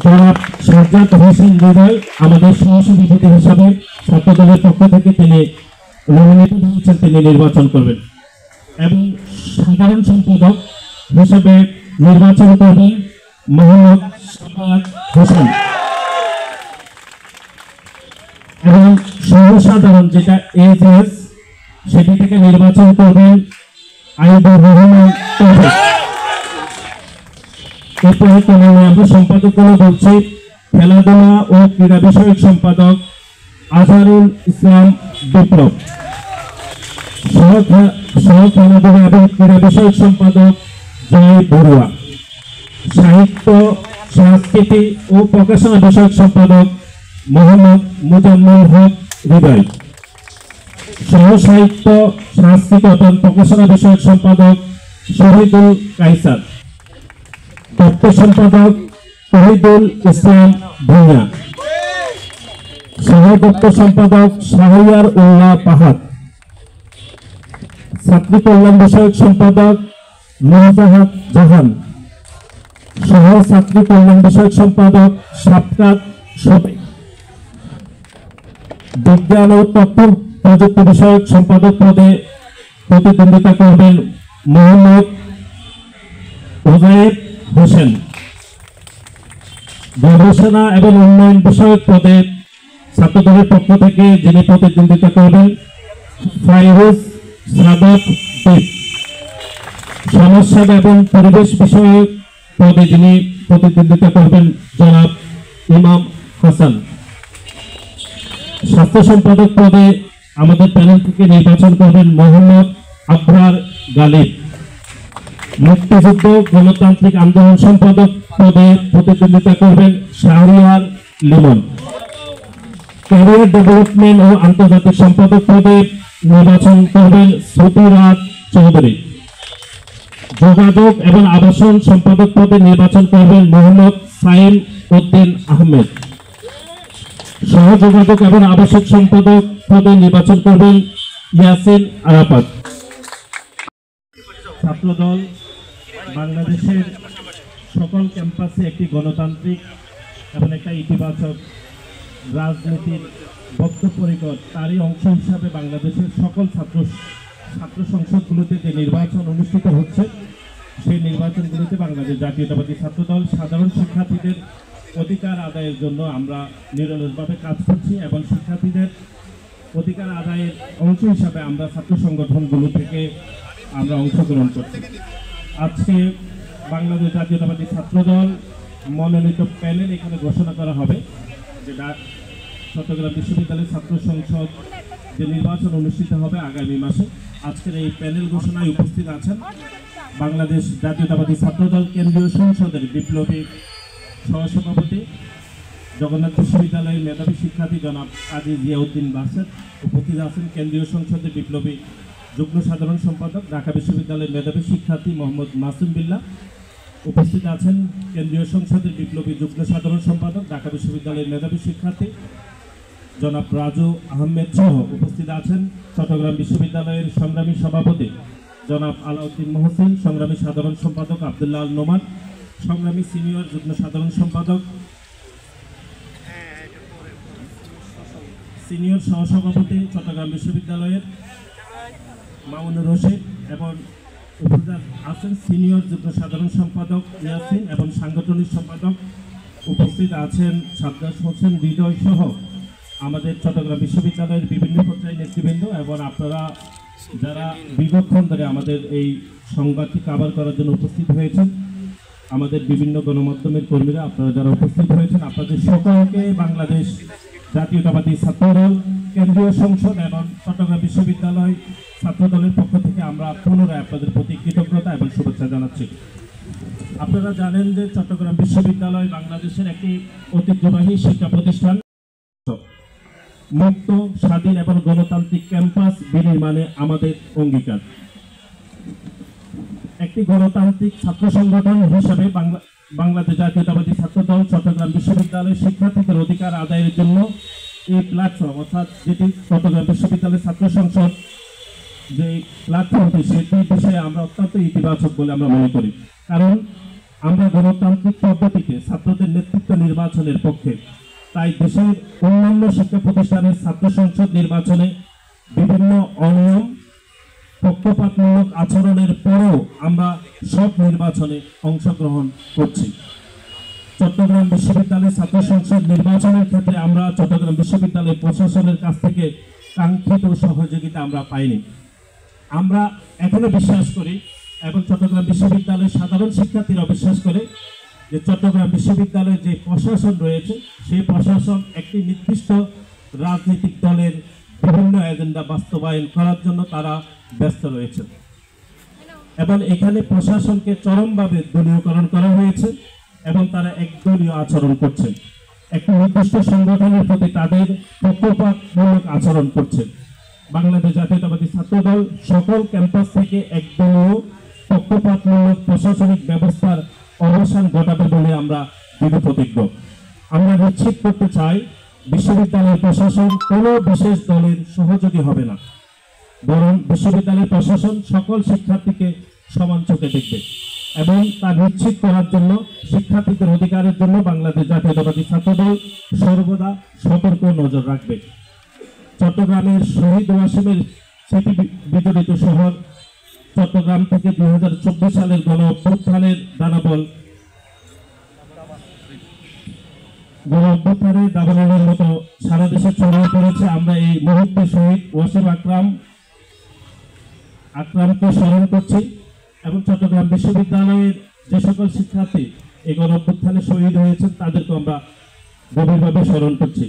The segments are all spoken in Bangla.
জনাব সাজ্জাদ হোসেন হৃদয় আমাদের সহসভাপতি হিসাবে ছাত্রদলের পক্ষ থেকে তিনি মনোনীত হয়েছেন, তিনি নির্বাচন করবেন। এবং সাধারণ সম্পাদক হিসেবে নির্বাচন করবেন মোহাম্মদ সাফাত হোসেন। এবং সর্বসাধারণ যেটা এজএস সেটি থেকে নির্বাচন করবেন আইবুর রহমান তৌফিক। এরপরে আমরা সম্পাদকগুলো বলছি, খেলাধুলা ও ক্রীড়া বিষয়ক সম্পাদক আজহারুল ইসলাম বিপ্লব, সহ খেলাধুলা এবং ক্রীড়া বিষয়ক সম্পাদক জয় বড়ুয়া, সাহিত্য সংস্কৃতি ও প্রকাশনা বিষয়ক সম্পাদক মোহাম্মদ মুজাম্মিল হক হৃদয়, সহ সাহিত্য সংস্কৃতি এবং প্রকাশনা বিষয়ক সম্পাদক শহীদুল কাইসার, দপ্তর সম্পাদক শহীদুল ইসলাম ভূঁইয়া, সহ দপ্তর সম্পাদক শাহরিয়ার উল্লাহ পাহাড়, ছাত্রী কল্যাণ বিষয়ক সম্পাদক নুরজাহান জাহান, সহ ছাত্রী কল্যাণ বিষয়ক সম্পাদক সাফকাত শফিক, বিজ্ঞান ও তথ্য প্রযুক্তি বিষয়ক সম্পাদক পদে প্রতিদ্বন্দ্বিতা করবেন মোহাম্মদ ওজায়ের হোসেন, গবেষণা এবং উন্নয়ন বিষয়ক পদে ছাত্রদলের পক্ষ থেকে যিনি প্রতিদ্বন্দ্বিতা করবেন ফাইরুজ সাদাত দ্বীপ, সমস্যা এবং পরিবেশ বিষয়ক পদে যিনি প্রতিদ্বন্দ্বিতা করবেন জনাব ইমাম হাসান, স্বাস্থ্য সম্পাদক পদে আমাদের প্যানেল থেকে নির্বাচন করবেন মোহাম্মদ আবরার গালিব, মুক্তিযুদ্ধ গণতান্ত্রিক আন্দোলন সম্পাদক পদে প্রতিদ্বন্দ্বিতা করবেন শাহরিয়ার লিমন, ক্যারিয়ার ডেভেলপমেন্ট ও আন্তর্জাতিক সম্পাদক পদে নির্বাচন করবেন সতুরাত চৌধুরী, যোগাযোগ এবং আবাসন সম্পাদক পদে নির্বাচন করবেন মোহাম্মদ সাইম উদ্দিন আহমেদ, সহযোগাযোগ এবং আবাসিক সম্পাদক পদে নির্বাচন করবেন ইয়াসিন আরাফাত। ছাত্রদল বাংলাদেশের সকল ক্যাম্পাসে একটি গণতান্ত্রিক এবং একটা ইতিবাচক রাজনীতির বদ্ধপরিকর তারই অংশ হিসাবে বাংলাদেশের সকল ছাত্র সংসদগুলোতে যে নির্বাচন অনুষ্ঠিত হচ্ছে সেই নির্বাচনগুলোতে বাংলাদেশ জাতীয়তাবাদী ছাত্রদল সাধারণ শিক্ষার্থীদের অধিকার আদায়ের জন্য আমরা নিরলসভাবে কাজ করছি এবং শিক্ষার্থীদের অধিকার আদায়ের অংশ হিসাবে আমরা ছাত্র সংগঠনগুলো থেকে আমরা অংশগ্রহণ করছি। আজকে বাংলাদেশ জাতীয়তাবাদী ছাত্রদল মনোনীত প্যানেল এখানে ঘোষণা করা হবে, যেটা চট্টগ্রাম বিশ্ববিদ্যালয়ের ছাত্র সংসদ যে নির্বাচন অনুষ্ঠিত হবে আগামী মাসে। আজকের এই প্যানেল ঘোষণায় উপস্থিত আছেন বাংলাদেশ জাতীয়তাবাদী ছাত্রদল কেন্দ্রীয় সংসদের বিপ্লবী সহসভাপতি, জগন্নাথ বিশ্ববিদ্যালয়ের মেধাবী শিক্ষার্থী জনাব কাজী জিয়াউদ্দিন বাসেদ। উপস্থিত আছেন কেন্দ্রীয় সংসদের বিপ্লবী যুগ্ম সাধারণ সম্পাদক, ঢাকা বিশ্ববিদ্যালয়ের মেধাবী শিক্ষার্থী মোহাম্মদ মাসুম বিল্লাহ। উপস্থিত আছেন কেন্দ্রীয় সংসদের বিপ্লবী যুগ্ম সাধারণ সম্পাদক, ঢাকা বিশ্ববিদ্যালয়ের মেধাবী শিক্ষার্থী জনাব রাজু আহমেদ সহ উপস্থিত আছেন চট্টগ্রাম বিশ্ববিদ্যালয়ের সংগ্রামী সভাপতি জনাব আলাউদ্দিন মহসিন, সংগ্রামী সাধারণ সম্পাদক আব্দুল্লাহ আল নোমান, সংগ্রামী সিনিয়র যুগ্ম সাধারণ সম্পাদক সিনিয়র সহসভাপতি চট্টগ্রাম বিশ্ববিদ্যালয়ের মামুনুর রশিদ এবং উপস্থিত আছেন সিনিয়র যুগ্ম সাধারণ সম্পাদক ইয়াসিন এবং সাংগঠনিক সম্পাদক উপস্থিত আছেন সাজ্জাদ হোসেন হৃদয় সহ আমাদের চট্টগ্রাম বিশ্ববিদ্যালয়ের বিভিন্ন পর্যায়ের নেতৃবৃন্দ এবং আপনারা যারা দীর্ঘক্ষণ ধরে আমাদের এই সংবাদটি কভার করার জন্য উপস্থিত হয়েছেন, আমাদের বিভিন্ন গণমাধ্যমের কর্মীরা, আপনারা যারা উপস্থিত হয়েছেন, আপনাদের সকলকে বাংলাদেশ জাতীয়তাবাদী ছাত্রদল কেন্দ্রীয় সংসদ এবং চট্টগ্রাম বিশ্ববিদ্যালয় ছাত্রদলের পক্ষ থেকে আমরা পুনরায় আপনাদের প্রতি কৃতজ্ঞতা এবং শুভেচ্ছা জানাচ্ছি। আপনারা জানেন যে চট্টগ্রাম বিশ্ববিদ্যালয় বাংলাদেশের একটি ঐতিহ্যবাহী শিক্ষা প্রতিষ্ঠান। মুক্ত, স্বাধীন এবং গণতান্ত্রিক ক্যাম্পাস বিনির্মাণে আমাদের অঙ্গীকার। একটি গণতান্ত্রিক ছাত্র সংগঠন হিসাবে বাংলাদেশ জাতীয়তাবাদী ছাত্রদল চট্টগ্রাম বিশ্ববিদ্যালয়ের শিক্ষার্থীদের অধিকার আদায়ের জন্য এই প্ল্যাটফর্ম, অর্থাৎ যেটি চট্টগ্রাম বিশ্ববিদ্যালয়ের ছাত্র সংসদ যে প্ল্যাটফর্মটি, সেটি বিষয়ে আমরা অত্যন্ত ইতিবাচক বলে আমরা মনে করি। কারণ আমরা গণতান্ত্রিক পদ্ধতিতে ছাত্রদের নেতৃত্ব নির্বাচনের পক্ষে। তাই দেশের অন্যান্য শিক্ষা প্রতিষ্ঠানের ছাত্র সংসদ নির্বাচনে বিভিন্ন অনিয়ম পক্ষপাতমূলক আচরণের পরেও আমরা সব নির্বাচনে অংশগ্রহণ করছি। চট্টগ্রাম বিশ্ববিদ্যালয়ের ছাত্র সংসদ নির্বাচনের ক্ষেত্রে আমরা চট্টগ্রাম বিশ্ববিদ্যালয় প্রশাসনের কাছ থেকে কাঙ্ক্ষিত সহযোগিতা আমরা পাইনি। আমরা এখনো বিশ্বাস করি এবং চট্টগ্রাম বিশ্ববিদ্যালয়ের সাধারণ শিক্ষার্থীরা বিশ্বাস করে যে চট্টগ্রাম বিশ্ববিদ্যালয়ের যে প্রশাসন রয়েছে সেই প্রশাসন একটি নির্দিষ্ট রাজনৈতিক দলের বিভিন্ন এজেন্ডা বাস্তবায়ন করার জন্য তারা ব্যস্ত রয়েছে এবং এখানে প্রশাসনকে চরমভাবে দলীয়করণ করা হয়েছে এবং তারা একদলীয় আচরণ করছে, একটি নির্দিষ্ট সংগঠনের প্রতি তাদের পক্ষপাতমূলক আচরণ করছে। বাংলাদেশ জাতীয়তাবাদী ছাত্রদল সকল ক্যাম্পাস থেকে একদলীয় পক্ষপাতমূলক প্রশাসনিক ব্যবস্থার অবসান ঘটাবে বলে আমরা দৃঢ় প্রতিজ্ঞ। আমরা নিশ্চিত করতে চাই বিশ্ববিদ্যালয়ের প্রশাসন কোনো বিশেষ দলের সহযোগী হবে না, বরং বিশ্ববিদ্যালয়ের প্রশাসন সকল শিক্ষার্থীকে সমান চোখে দেখবে এবং তা নিশ্চিত করার জন্য শিক্ষার্থীদের অধিকারের জন্য বাংলাদেশ জাতীয়তাবাদী ছাত্রদল সর্বদা সতর্ক নজর রাখবে। চট্টগ্রামের শহীদ ওয়াসিমের স্মৃতি বিজড়িত শহর চট্টগ্রাম থেকে 2024 সালের গণ অভ্যুত্থানের দানাবল দাবানলের মতো সারা দেশে ছড়িয়ে পড়েছে। আমরা এই মুহূর্তে শহীদ ওয়াসিম আকরামকে স্মরণ করছি এবং চট্টগ্রাম বিশ্ববিদ্যালয়ের যে সকল শিক্ষার্থী এই গণ অভ্যুত্থানে শহীদ হয়েছেন তাদেরকে আমরা গভীরভাবে স্মরণ করছি।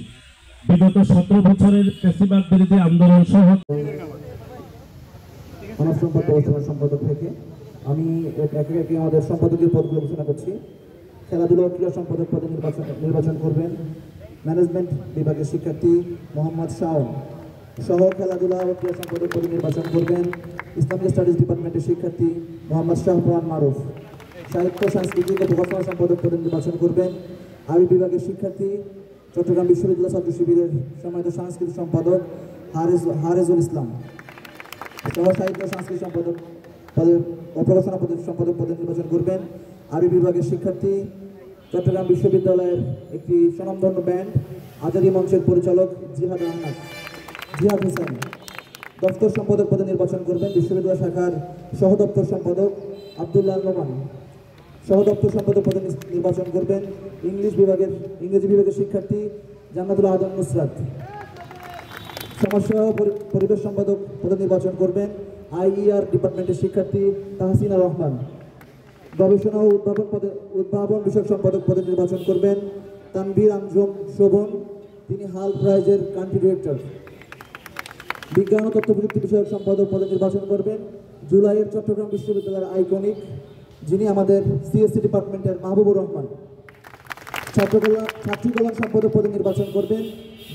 বিগত 17 বছরের ফ্যাসিবাদ বিরোধী আন্দোলন সহ সম্পাদক থেকে আমি একে একে আমাদের সম্পাদকীয় পদগুলো ঘোষণা করছি। খেলাধুলা ও ক্রীড়া সম্পাদক পদে নির্বাচন করবেন ম্যানেজমেন্ট বিভাগের শিক্ষার্থী মোহাম্মদ শাওন। সহ খেলাধুলা ও ক্রীড়া সম্পাদক পদে নির্বাচন করবেন ইসলামিক স্টাডিজ ডিপার্টমেন্টের শিক্ষার্থী মোহাম্মদ শাহপুরান মারুফ। সাহিত্য সাংস্কৃতিক ও প্রকাশনা সম্পাদক পদে নির্বাচন করবেন আরবি বিভাগের শিক্ষার্থী চট্টগ্রাম বিশ্ববিদ্যালয় ছাত্র শিবিরের সম্মানিত সাংস্কৃতিক সম্পাদক হারেজুল ইসলাম। সহ সাহিত্য সাংস্কৃতিক সম্পাদক পদে ও প্রকাশনা সম্পাদক পদে নির্বাচন করবেন আরবি বিভাগের শিক্ষার্থী চট্টগ্রাম বিশ্ববিদ্যালয়ের একটি স্বনামধন্য ব্যান্ড আজাদি মঞ্চের পরিচালক জিহাদ হোসেন। দপ্তর সম্পাদক পদে নির্বাচন করবেন বিশ্ববিদ্যালয় শাখার সহ দপ্তর সম্পাদক আব্দুল্লাহ নোমান। সহ দপ্তর সম্পাদক পদে নির্বাচন করবেন ইংরেজি বিভাগের শিক্ষার্থী জান্নাতুল আদম নুসরাত। সমাজসেবা পরিবেশ সম্পাদক পদে নির্বাচন করবেন আইইআর ডিপার্টমেন্টের শিক্ষার্থী তাহসিনা রহমান। গবেষণা ও উদ্ভাবন বিষয়ক সম্পাদক পদে নির্বাচন করবেন তানভীর আঞ্জুম শোভন, তিনি হাল প্রাইজের কান্ট্রি ডিরেক্টর। বিজ্ঞান ও তথ্য প্রযুক্তি বিষয়ক সম্পাদক পদে নির্বাচন করবেন জুলাইয়ের চট্টগ্রাম বিশ্ববিদ্যালয়ের আইকনিক, যিনি আমাদের সিএসসি ডিপার্টমেন্টের মাহবুবুর রহমান। ছাত্রী কল্যাণ সম্পাদক পদে নির্বাচন করবেন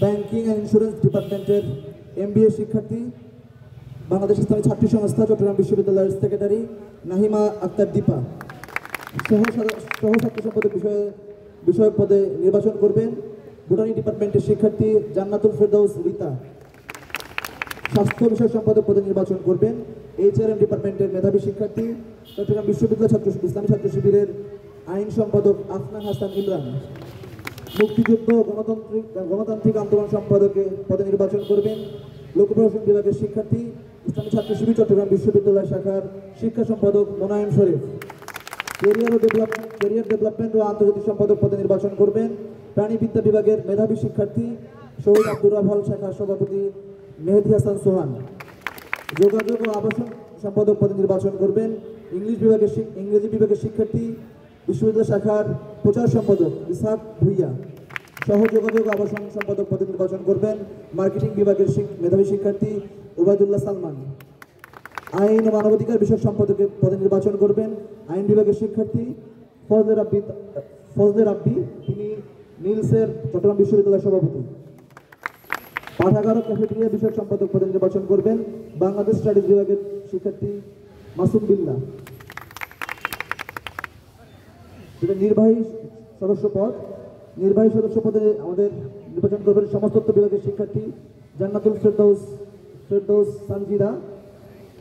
ব্যাংকিং অ্যান্ড ইন্স্যুরেন্স ডিপার্টমেন্টের এমবিএ শিক্ষার্থী বাংলাদেশ ইসলামী ছাত্রী সংস্থা চট্টগ্রাম বিশ্ববিদ্যালয়ের সেক্রেটারি নাহিমা আক্তার দীপা। সহ ছাত্র সম্পাদক বিষয়ক পদে নির্বাচন করবেন বোটানি ডিপার্টমেন্টের শিক্ষার্থী জান্নাতুল ফেরদৌস রিতা। স্বাস্থ্য বিষয়ক সম্পাদক পদে নির্বাচন করবেন এইচআরএম ডিপার্টমেন্টের মেধাবী শিক্ষার্থী চট্টগ্রাম বিশ্ববিদ্যালয় ইসলামী ছাত্র শিবিরের আইন সম্পাদক আফনান হাসান ইমরান। মুক্তিযুদ্ধ গণতান্ত্রিক আন্দোলন সম্পাদকের পদে নির্বাচন করবেন লোক প্রশাসন বিভাগের শিক্ষার্থী ইসলামী ছাত্র শিবির চট্টগ্রাম বিশ্ববিদ্যালয় শাখার শিক্ষা সম্পাদক মোনায়েম শরীফ। ক্যারিয়ার ডেভেলপমেন্ট ও আন্তর্জাতিক সম্পাদক পদে নির্বাচন করবেন প্রাণীবিদ্যা বিভাগের মেধাবী শিক্ষার্থী শহীদ আব্দুর রাভাল শাখার সভাপতি মেহেদি হাসান সোহান। যোগাযোগ ও আবাসন সম্পাদক পদে নির্বাচন করবেন ইংরেজি বিভাগের শিক্ষার্থী বিশ্ববিদ্যালয় শাখার প্রচার সম্পাদক ইসহাক ভুইয়া। সহ যোগাযোগ আবাসন সম্পাদক পদে নির্বাচন করবেন মার্কেটিং বিভাগের মেধাবী শিক্ষার্থী ওবায়দুল্লাহ সালমান। আইন ও মানবাধিকার বিষয়ক সম্পাদকের পদে নির্বাচন করবেন আইন বিভাগের শিক্ষার্থী ফজলে রাব্বি, তিনি নীলসের চট্টগ্রাম বিশ্ববিদ্যালয়ের সভাপতি। পাঠাগার ও ক্যাফেটেরিয়া বিষয়ক সম্পাদক পদে নির্বাচন করবেন বাংলাদেশ স্টাডিজ বিভাগের শিক্ষার্থী মাসুম বিল্লাহ। নির্বাহী সদস্য পদে আমাদের নির্বাচন করবেন সমাজতত্ত্ব বিভাগের শিক্ষার্থী জান্নাতুল ফেরদৌস সানজিদা,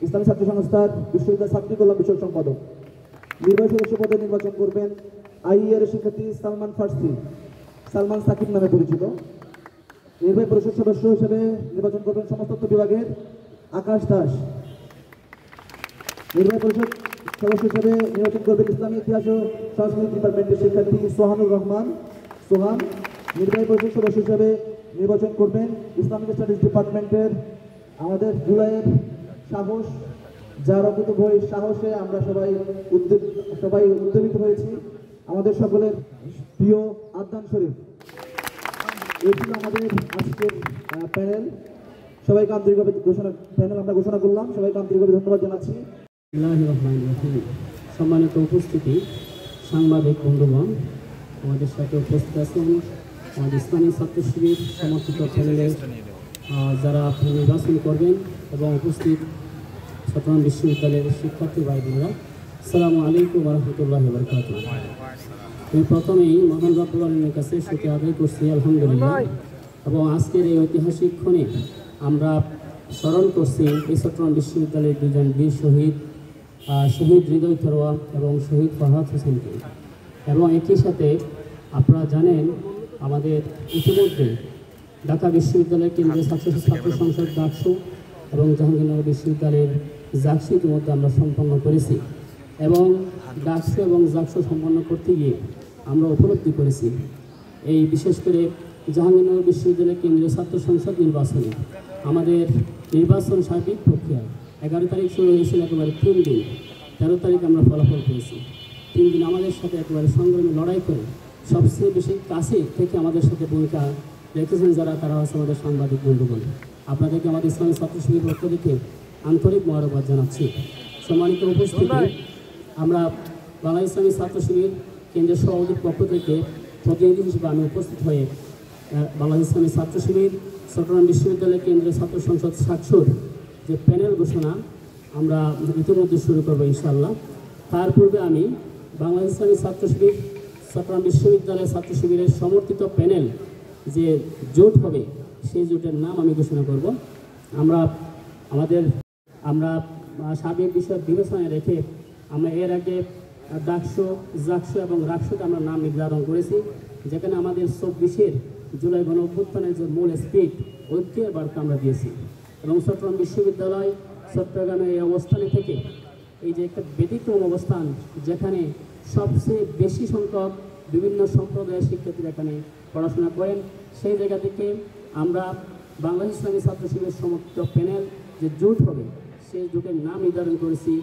ইসলামী ছাত্র সংস্থার বিশ্ববিদ্যালয় ছাত্রী কল্যাণ বিষয়ক সম্পাদক। নির্বাহী সদস্য পদে নির্বাচন করবেন আইইআর শিক্ষার্থী সালমান ফার্সি, সালমান সাকিব নামে পরিচিত। নির্বাহী পরিষদ সদস্য হিসেবে নির্বাচন করবেন সমাজতত্ত্ব বিভাগের আকাশ দাস। নির্বাহী পরিষদ সদস্য হিসেবে নির্বাচন করবেন ইসলামী ইতিহাস ও সংস্কৃতি ডিপার্টমেন্টের শিক্ষার্থী সোহানুর রহমান, সোহান। নির্বাহী পরিষদ সদস্য হিসেবে নির্বাচন করবেন ইসলামিক স্টাডিজ ডিপার্টমেন্টের আমাদের জুলাইয়ের সাহস, যার অকুত বই সাহসে আমরা সবাই উদ্যমিত হয়েছি, আমাদের সকলের প্রিয় আদনান শরীফ। এই ছিল আমাদের আজকের প্যানেল। সবাইকে আন্তরিকভাবে প্যানেল আমরা ঘোষণা করলাম। সবাইকে আন্তরিকভাবে ধন্যবাদ জানাচ্ছি। সম্মানিত উপস্থিতি, সাংবাদিক বন্ধুগণ, আমাদের সাথে উপস্থিত আছেন আমাদের ইসলামী ছাত্র শিবির সমর্থিত প্যানেলের যারা নির্বাচন করবেন এবং উপস্থিত চট্টগ্রাম বিশ্ববিদ্যালয়ের শিক্ষার্থী ভাই বোনেরা, আসসালামু আলাইকুম ওয়া রাহমাতুল্লাহি ওয়া বারাকাতুহু। আমি প্রথমেই মহান রব্বুল আলামিনের কাছে শুকরিয়া আদায় করছি আলহামদুলিল্লাহ, এবং আজকের এই ঐতিহাসিক ক্ষণে আমরা স্মরণ করছি এই চট্টগ্রাম বিশ্ববিদ্যালয়ের দুজন বীর শহীদ হৃদয় থরোয়া এবং শহীদ ফরহাদ হোসেনকে। এবং একই সাথে আপনারা জানেন আমাদের ইতিমধ্যে ঢাকা বিশ্ববিদ্যালয় কেন্দ্রীয় ছাত্র সংসদ ডাকসু এবং জাহাঙ্গীরনগর বিশ্ববিদ্যালয়ের জাকসু ইতিমধ্যে আমরা সম্পন্ন করেছি, এবং ডাকসু এবং জাকসু সম্পন্ন করতে গিয়ে আমরা উপলব্ধি করেছি এই বিশেষ করে জাহাঙ্গীরনগর বিশ্ববিদ্যালয় কেন্দ্রীয় ছাত্র সংসদ নির্বাচনে আমাদের নির্বাচন সার্বিক প্রক্রিয়া 11 তারিখ শুরু হয়েছিল, একেবারে 3 দিন, 13 তারিখ আমরা ফলাফল পেয়েছি। 3 দিন আমাদের সাথে একেবারে সংগ্রামে লড়াই করে সবচেয়ে বেশি কাছে থেকে আমাদের সাথে ভূমিকা রেখেছেন যারা, তারা হচ্ছে আমাদের সাংবাদিক বন্ধুগণ। আপনাদেরকে আমাদের ইসলামী ছাত্র শিবির পক্ষ থেকে আন্তরিক মোবারকবাদ জানাচ্ছি। সম্মানিত উপস্থিতি, আমরা বাংলা ইসলামী ছাত্র শিবির কেন্দ্রীয় সভাপতির পক্ষ থেকে প্রতিনিধি হিসেবে আমি উপস্থিত হয়ে বাংলা ইসলামী ছাত্র শিবির চট্টগ্রাম বিশ্ববিদ্যালয় কেন্দ্রীয় ছাত্র সংসদ সাকসুর যে প্যানেল ঘোষণা আমরা ইতিমধ্যে শুরু করবো ইনশাআল্লাহ। তার পূর্বে আমি বাংলা ইসলামী ছাত্র শিবির চট্টগ্রাম বিশ্ববিদ্যালয় ছাত্র শিবিরের সমর্থিত প্যানেল যে জোট হবে সেই জোটের নাম আমি ঘোষণা করব। আমরা সার্বিক বিষয় বিবেচনায় রেখে আমরা এর আগে ডাকসু, জাকসু এবং রাকসুতে আমরা নাম নির্ধারণ করেছি, যেখানে আমাদের 24 জুলাই গণ অভ্যুত্থানের যে মূল স্পিরিট, ঐক্যের বার্তা আমরা দিয়েছি। এবং চট্টগ্রাম বিশ্ববিদ্যালয় চট্টগ্রামের এই অবস্থানে থেকে এই যে একটা ব্যতিক্রম অবস্থান, যেখানে সবচেয়ে বেশি সংখ্যক বিভিন্ন সম্প্রদায়ের শিক্ষার্থীরা এখানে পড়াশোনা করেন, সেই জায়গা থেকে আমরা বাংলা ইসলামী ছাত্র শিবিরের সমর্থিত প্যানেল যে জোট হবে সেই জোটের নাম নির্ধারণ করেছি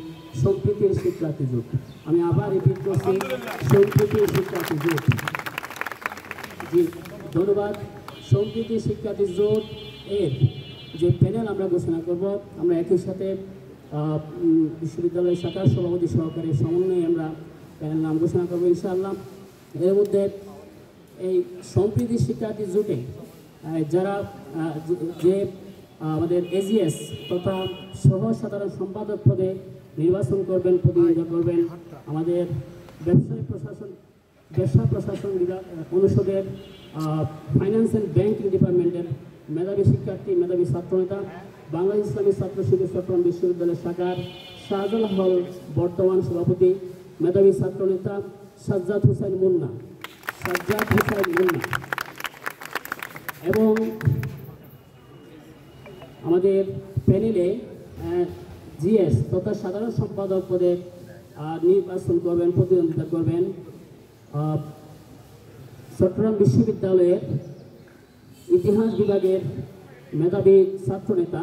সম্প্রীতির শিক্ষার্থী জোট। আমি আবার রিপিট করছি, সম্প্রীতির শিক্ষার্থী জোট। জি ধন্যবাদ। সম্প্রীতি শিক্ষার্থী জোট এর যে প্যানেল আমরা ঘোষণা করব, আমরা একই সাথে বিশ্ববিদ্যালয় শাখার সভাপতি সহকারী সমন্বয়ে আমরা প্যানেল নাম ঘোষণা করবো ইনশাআল্লাহ। এর মধ্যে এই সম্প্রীতি শিক্ষার্থী জোটে যারা যে আমাদের এজিএস তথা সহ সাধারণ সম্পাদক পদে নির্বাচন করবেন, প্রতিনিধিত্ব করবেন আমাদের ব্যবসা প্রশাসন বিভাগ অনুষদের ফাইন্যান্স অ্যান্ড ব্যাংকিং ডিপার্টমেন্টের মেধাবী শিক্ষার্থী, মেধাবী ছাত্রনেতা, বাংলা ইসলামী ছাত্র শিবির চট্টগ্রাম বিশ্ববিদ্যালয় শাখার শাহজালাল হল বর্তমান সভাপতি, মেধাবী ছাত্রনেতা সাজ্জাদ হুসাইন মুন্না এবং আমাদের প্যানেলে জিএস তথা সাধারণ সম্পাদক পদে নির্বাচন করবেন, প্রতিদ্বন্দ্বিতা করবেন চট্টগ্রাম বিশ্ববিদ্যালয়ের ইতিহাস বিভাগের মেধাবী ছাত্রনেতা,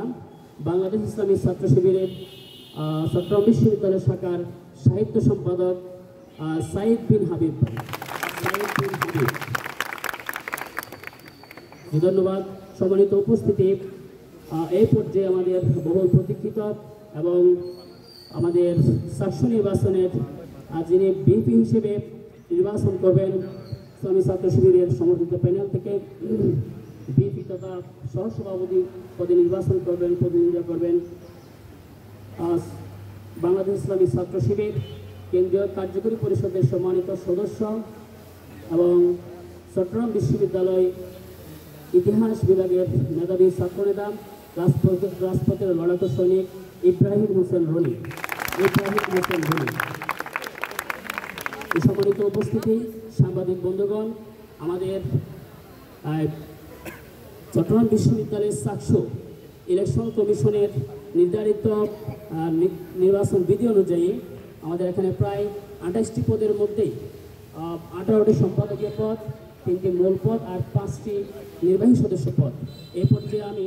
বাংলাদেশ ইসলামী ছাত্র শিবিরের চট্টগ্রাম বিশ্ববিদ্যালয় শাখার সাহিত্য সম্পাদক সাইদ বিন হাবিব। ধন্যবাদ। সম্মানিত উপস্থিতি, এই পর্যায়ে আমাদের বহুল প্রতীক্ষিত এবং আমাদের শাসন নির্বাচনের যিনি বিপি হিসেবে নির্বাচন করবেন ইসলামী ছাত্র শিবিরের সমর্থিত প্যানেল থেকে বিপি তথা সহসভাপতি পদে নির্বাচন করবেন, প্রতিনিধিত্ব করবেন বাংলাদেশ ইসলামী ছাত্র শিবির কেন্দ্রীয় কার্যকরী পরিষদের সম্মানিত সদস্য এবং চট্টগ্রাম বিশ্ববিদ্যালয় ইতিহাস বিভাগের মেধাবী ছাত্রনেতা, রাজপথের লড়াকু সৈনিক ইব্রাহিম হোসেন রনি। এই সম্মানিত উপস্থিতি, সাংবাদিক বন্ধুগণ, আমাদের চট্টগ্রাম বিশ্ববিদ্যালয়ের চাকসু ইলেকশন কমিশনের নির্ধারিত নির্বাচন বিধি অনুযায়ী আমাদের এখানে প্রায় 28টি পদের মধ্যেই 18টি সম্পাদকীয় পদ, 3টি মূল পদ আর 5টি নির্বাহী সদস্য পদ। এই পর্যায়ে আমি